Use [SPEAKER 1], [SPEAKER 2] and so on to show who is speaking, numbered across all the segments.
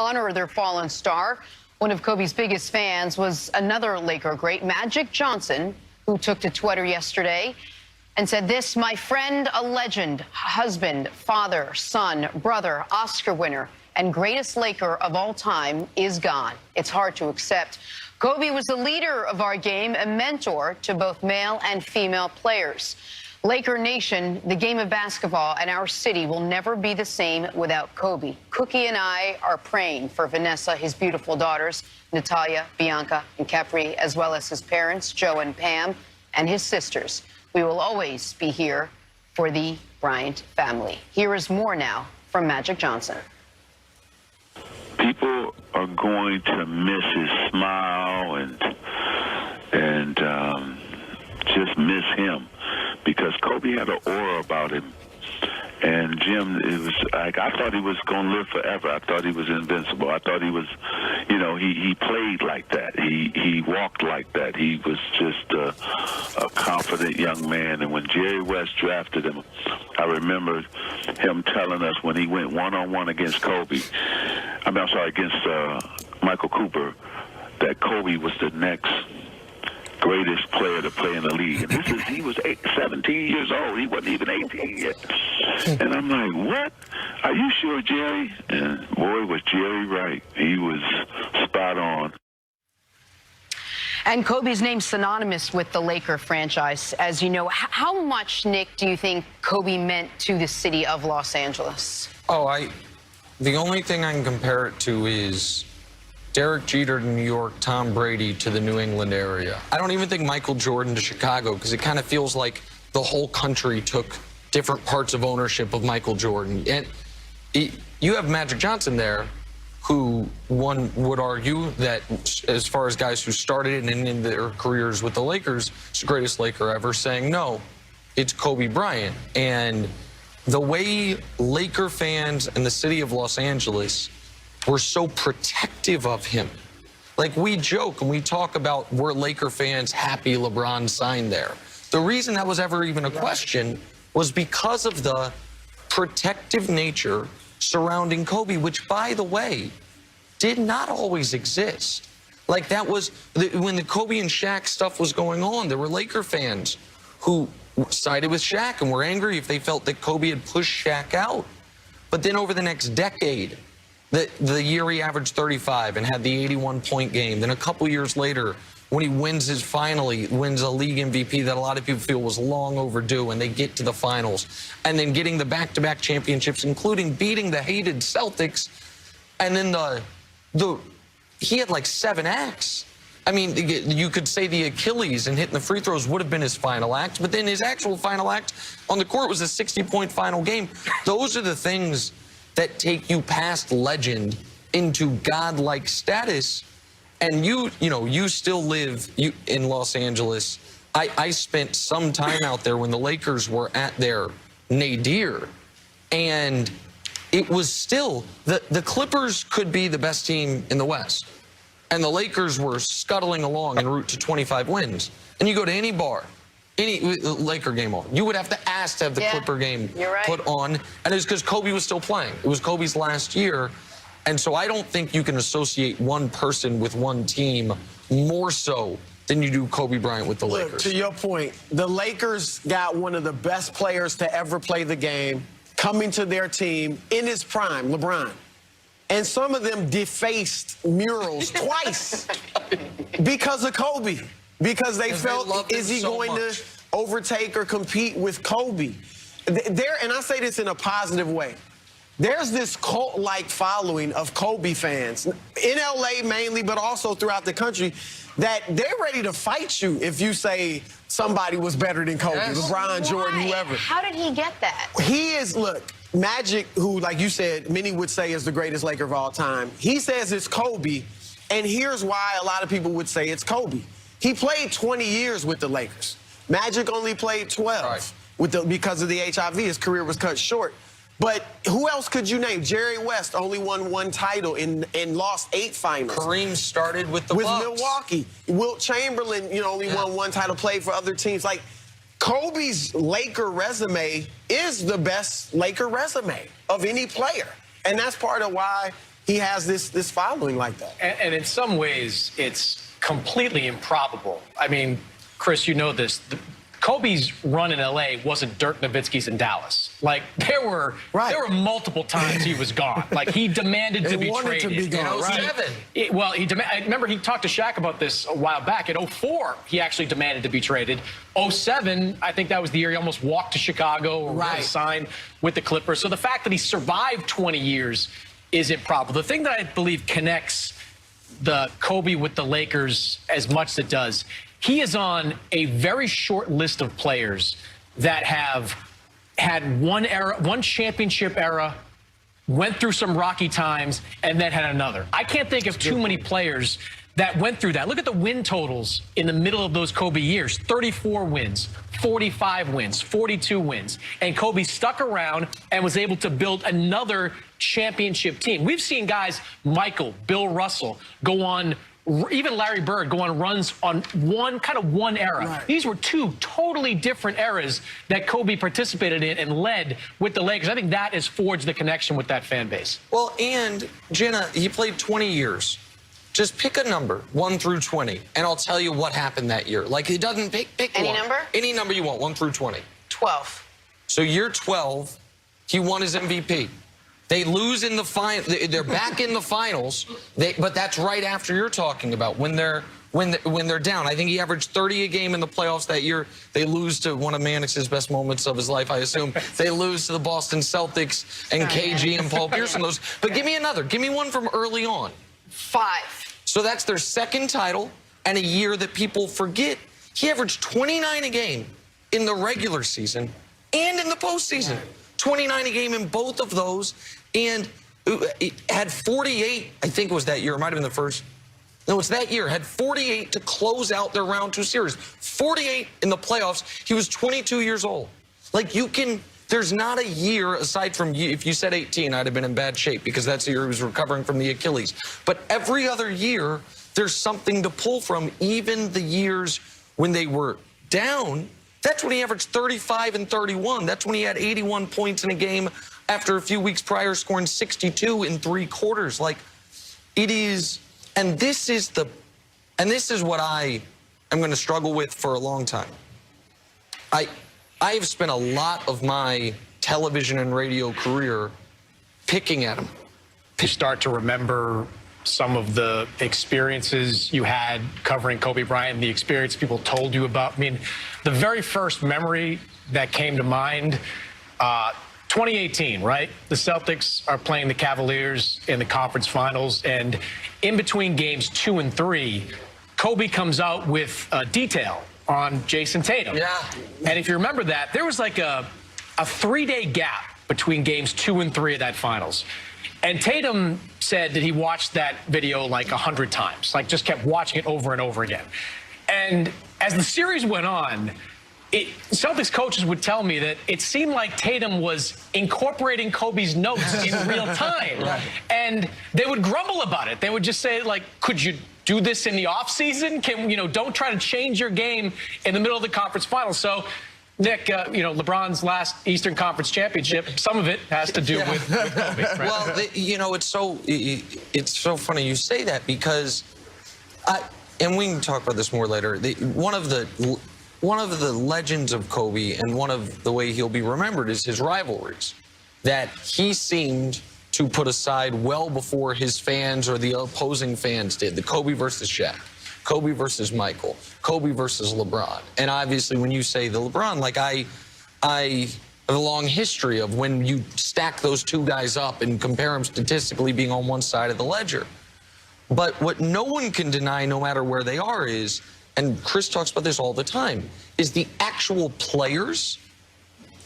[SPEAKER 1] honor their fallen star. One of Kobe's biggest fans was another Laker great, Magic Johnson, who took to Twitter yesterday and said this: "My friend, a legend, husband, father, son, brother, Oscar winner, and greatest Laker of all time is gone. It's hard to accept. Kobe was the leader of our game, a mentor to both male and female players. Laker Nation, the game of basketball and our city will never be the same without Kobe. Cookie and I are praying for Vanessa, his beautiful daughters, Natalia, Bianca, and Capri, as well as his parents, Joe and Pam, and his sisters. We will always be here for the Bryant family." Here is more now from Magic Johnson.
[SPEAKER 2] People are going to miss his smile and just miss him, because Kobe had an aura about him. And Jim, it was like, I thought he was going to live forever. I thought he was invincible. I thought he was, you know, he played like that. He walked like that. He was just a confident young man. And when Jerry West drafted him, I remember him telling us when he went one-on-one against Kobe, against Michael Cooper, that Kobe was the next greatest player to play in the league. And he was 17 years old. He wasn't even 18 yet. And I'm like, what? Are you sure, Jerry? And boy, was Jerry right. He was spot on.
[SPEAKER 1] And Kobe's name synonymous with the Laker franchise, as you know. How much, Nick, do you think Kobe meant to the city of Los Angeles?
[SPEAKER 3] The only thing I can compare it to is Derek Jeter to New York, Tom Brady to the New England area. I don't even think Michael Jordan to Chicago, because it kind of feels like the whole country took different parts of ownership of Michael Jordan. And you have Magic Johnson there, who one would argue that as far as guys who started and ended their careers with the Lakers, it's the greatest Laker ever, saying, no, it's Kobe Bryant. And the way Laker fans and the city of Los Angeles were so protective of him. Like, we joke and we talk about, were Laker fans happy LeBron signed there? The reason that was ever even a question was because of the protective nature surrounding Kobe, which, by the way, did not always exist. Like, that was, when the Kobe and Shaq stuff was going on, there were Laker fans who sided with Shaq and were angry if they felt that Kobe had pushed Shaq out. But then over the next decade, the year he averaged 35 and had the 81-point game. Then a couple years later, when he wins wins a league MVP that a lot of people feel was long overdue, and they get to the finals. And then getting the back-to-back championships, including beating the hated Celtics. And then he had like 7 acts. I mean, you could say the Achilles and hitting the free throws would have been his final act, but then his actual final act on the court was a 60-point final game. Those are the things that take you past legend into godlike status. And you still live in Los Angeles. I spent some time out there when the Lakers were at their nadir, and it was still, the Clippers could be the best team in the West, and the Lakers were scuttling along en route to 25 wins. And you go to any bar, any Laker game on, you would have to ask to have the Clipper game put on. And it was because Kobe was still playing. It was Kobe's last year. And so I don't think you can associate one person with one team more so than you do Kobe Bryant with the Lakers.
[SPEAKER 4] To your point, the Lakers got one of the best players to ever play the game coming to their team in his prime, LeBron. And some of them defaced murals twice because of Kobe. Because they felt, is he going to overtake or compete with Kobe? And I say this in a positive way. There's this cult-like following of Kobe fans, in L.A. mainly, but also throughout the country, that they're ready to fight you if you say somebody was better than Kobe, LeBron, Jordan, whoever.
[SPEAKER 1] How did he get that?
[SPEAKER 4] He is, look, Magic, who, like you said, many would say is the greatest Laker of all time. He says it's Kobe, and here's why a lot of people would say it's Kobe. He played 20 years with the Lakers. Magic only played 12 because of the HIV. His career was cut short. But who else could you name? Jerry West only won 1 title and lost 8 finals.
[SPEAKER 3] Kareem started with the Bucks.
[SPEAKER 4] Milwaukee. Wilt Chamberlain, only won 1 title, played for other teams. Like, Kobe's Laker resume is the best Laker resume of any player. And that's part of why he has this following like that.
[SPEAKER 5] And in some ways, it's completely improbable. I mean, Chris, you know this. Kobe's run in L.A. wasn't Dirk Nowitzki's in Dallas. Like, there were multiple times he was gone. Like, he demanded to be traded.
[SPEAKER 4] To be gone,
[SPEAKER 5] I remember he talked to Shaq about this a while back. In 2004, he actually demanded to be traded. 2007, I think that was the year he almost walked to Chicago or signed with the Clippers. So the fact that he survived 20 years is improbable. The thing that I believe connects the Kobe with the Lakers as much as it does, he is on a very short list of players that have had one championship era, went through some rocky times, and then had another. I can't think of too many players that went through that. Look at the win totals in the middle of those Kobe years. 34 wins, 45 wins, 42 wins. And Kobe stuck around and was able to build another championship team. We've seen guys, Michael, Bill Russell, go on, even Larry Bird, go on runs on one era. Right. These were two totally different eras that Kobe participated in and led with the Lakers. I think that has forged the connection with that fan base.
[SPEAKER 3] Well, and Jenna, he played 20 years. Just pick a number, 1 through 20, and I'll tell you what happened that year. Like, it doesn't pick
[SPEAKER 1] any
[SPEAKER 3] one.
[SPEAKER 1] number?
[SPEAKER 3] Any number you want, 1 through 20.
[SPEAKER 1] 12.
[SPEAKER 3] So year 12, he won his MVP. They lose in the final. They're back in the finals, but that's right after you're talking about when they're down. I think he averaged 30 a game in the playoffs that year. They lose to one of Mannix's best moments of his life, I assume. They lose to the Boston Celtics and KG and Paul Pierce and those. But give me another. Give me one from early on.
[SPEAKER 1] 5.
[SPEAKER 3] So that's their second title and a year that people forget. He averaged 29 a game in the regular season and in the postseason. 29 a game in both of those, and had 48, I think it was that year. It might have been the first. No, it's that year. Had 48 to close out their round 2 series. 48 in the playoffs. He was 22 years old. Like, there's not a year, aside from, if you said 18, I'd have been in bad shape because that's the year he was recovering from the Achilles. But every other year, there's something to pull from, even the years when they were down. That's when he averaged 35 and 31. That's when he had 81 points in a game after a few weeks prior scoring 62 in 3 quarters. Like, it is, and this is what I am going to struggle with for a long time. I have spent a lot of my television and radio career picking at him.
[SPEAKER 5] You start to remember some of the experiences you had covering Kobe Bryant, the experience people told you about. I mean, the very first memory that came to mind, 2018, right? The Celtics are playing the Cavaliers in the conference finals, and in between games 2 and 3, Kobe comes out with a detail on Jason Tatum.
[SPEAKER 3] Yeah.
[SPEAKER 5] And if you remember that, there was like a 3-day gap between games 2 and 3 of that finals. And Tatum said that he watched that video like 100 times, like just kept watching it over and over again. And as the series went on, Celtics coaches would tell me that it seemed like Tatum was incorporating Kobe's notes in real time. Right. And they would grumble about it. They would just say, like, could you do this in the offseason? Don't try to change your game in the middle of the conference finals. So, Nick, LeBron's last Eastern Conference championship, some of it has to do with Kobe. Right?
[SPEAKER 3] Well, it's so funny you say that because, and we can talk about this more later. One of the legends of Kobe and one of the way he'll be remembered is his rivalries that he seemed to put aside well before his fans or the opposing fans did. The Kobe versus Shaq. Kobe versus Michael, Kobe versus LeBron. And obviously when you say the LeBron, like I have a long history of when you stack those two guys up and compare them statistically being on one side of the ledger. But what no one can deny, no matter where they are, is, and Chris talks about this all the time, is the actual players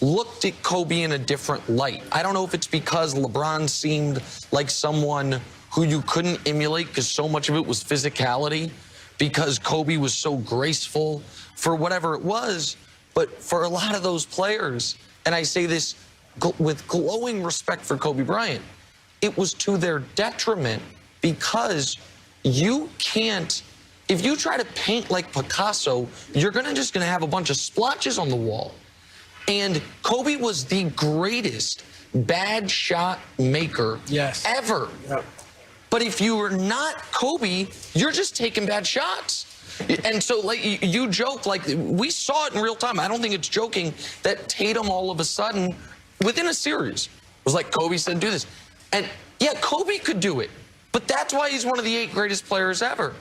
[SPEAKER 3] looked at Kobe in a different light. I don't know if it's because LeBron seemed like someone who you couldn't emulate because so much of it was physicality, because Kobe was so graceful, for whatever it was. But for a lot of those players, and I say this with glowing respect for Kobe Bryant, it was to their detriment because you can't, if you try to paint like Picasso, you're just gonna have a bunch of splotches on the wall. And Kobe was the greatest bad shot maker ever. Yep. But if you are not Kobe, you're just taking bad shots. And so, like, you joke, like, we saw it in real time. I don't think it's joking that Tatum all of a sudden, within a series, was like, Kobe said, do this. And, yeah, Kobe could do it. But that's why he's one of the 8 greatest players ever.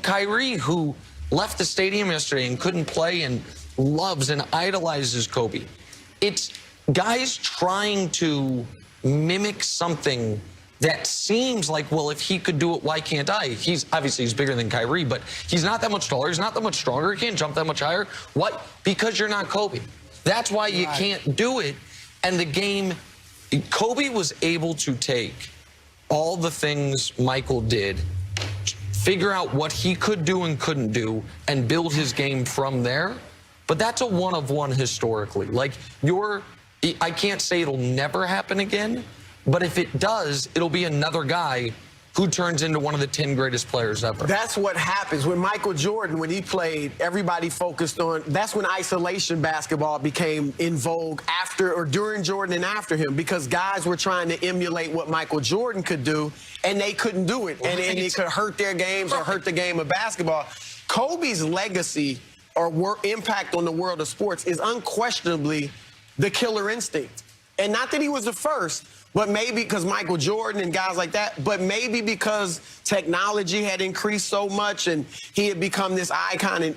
[SPEAKER 3] Kyrie, who left the stadium yesterday and couldn't play and loves and idolizes Kobe. It's guys trying to mimic something that seems like, well, if he could do it, why can't I? He's bigger than Kyrie, but he's not that much taller. He's not that much stronger. He can't jump that much higher. What? Because you're not Kobe. That's why you can't do it. And the game, Kobe was able to take all the things Michael did, figure out what he could do and couldn't do, and build his game from there. But that's a one-of-one historically. Like, I can't say it'll never happen again, but if it does, it'll be another guy who turns into one of the 10 greatest players ever.
[SPEAKER 4] That's what happens. When Michael Jordan, when he played, everybody focused on, that's when isolation basketball became in vogue after or during Jordan and after him, because guys were trying to emulate what Michael Jordan could do, and they couldn't do it. And it could hurt their games or hurt the game of basketball. Kobe's legacy or impact on the world of sports is unquestionably the killer instinct. And not that he was the first, but maybe because Michael Jordan and guys like that, but maybe because technology had increased so much and he had become this icon in